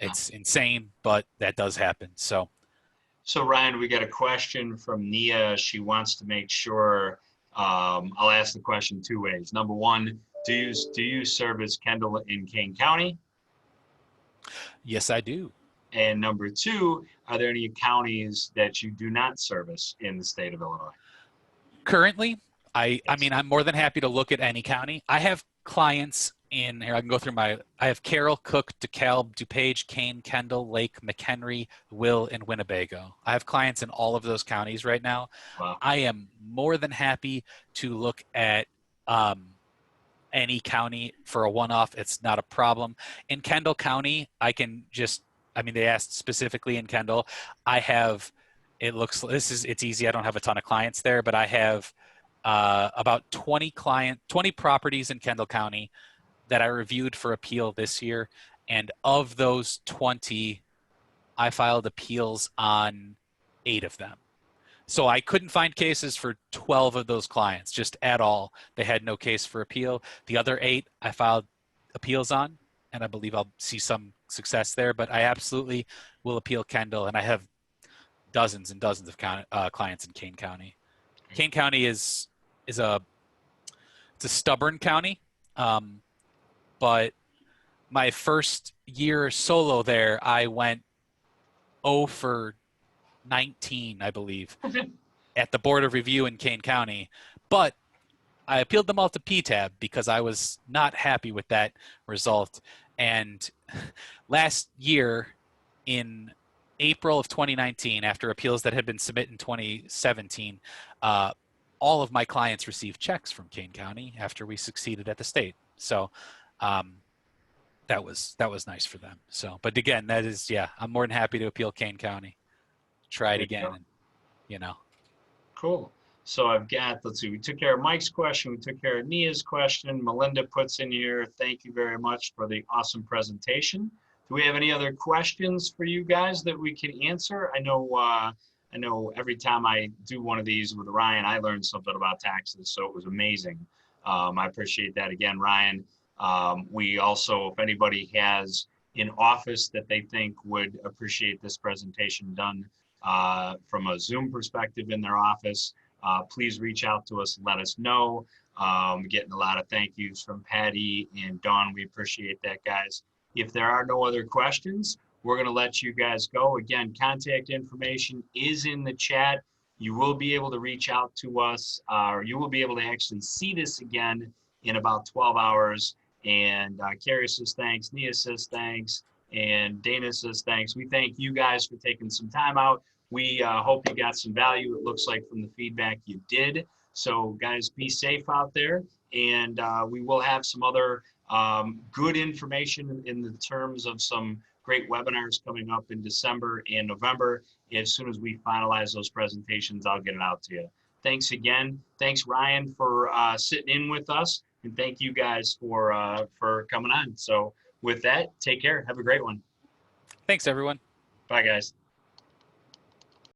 It's insane, but that does happen. So
Ryan, we got a question from Nia. She wants to make sure, I'll ask the question two ways. Number one, do you service Kendall in Kane County?
yes, I do.
And number two, are there any counties that you do not service in the state of Illinois?
Currently, I mean, I'm more than happy to look at any county. I have clients in here. I can go through I have Carroll, Cook, DeKalb, DuPage, Kane, Kendall, Lake, McHenry, Will, and Winnebago. I have clients in all of those counties right now.
Wow.
I am more than happy to look at any county for a one-off. It's not a problem. In Kendall County, they asked specifically in Kendall. It's easy. I don't have a ton of clients there, but I have about 20 properties in Kendall County that I reviewed for appeal this year. And of those 20, I filed appeals on 8 of them. So I couldn't find cases for 12 of those clients, just at all. They had no case for appeal. The other 8 I filed appeals on, and I believe I'll see some success there. But I absolutely will appeal Kendall, and I have dozens and dozens of clients in Kane County. Kane County is a stubborn county, but my first year solo there, I went 0 for 19, I believe, at the Board of Review in Kane County. But I appealed them all to PTAB because I was not happy with that result. And last year, in April of 2019, after appeals that had been submitted in 2017, all of my clients received checks from Kane County after we succeeded at the state. So that was nice for them. So, but again, I'm more than happy to appeal Kane County. Try it again, and, you know.
Cool. So let's see, we took care of Mike's question, we took care of Nia's question. Melinda puts in here, thank you very much for the awesome presentation. Do we have any other questions for you guys that we can answer? I know every time I do one of these with Ryan, I learned something about taxes, so it was amazing. I appreciate that again, Ryan. We also, if anybody has an office that they think would appreciate this presentation done from a Zoom perspective in their office, please reach out to us and let us know. Getting a lot of thank yous from Patty and Dawn. We appreciate that, guys. If there are no other questions, we're going to let you guys go. Again, contact information is in the chat. You will be able to reach out to us, or you will be able to actually see this again in about 12 hours. And Carrie says thanks, Nia says thanks, and Dana says thanks. We thank you guys for taking some time out. We hope you got some value. It looks like from the feedback you did. So guys, be safe out there. And we will have some other good information in the terms of some great webinars coming up in December and November. As soon as we finalize those presentations, I'll get it out to you. Thanks again. Thanks, Ryan, for sitting in with us. And thank you guys for coming on. So with that, take care. Have a great one.
Thanks, everyone.
Bye, guys.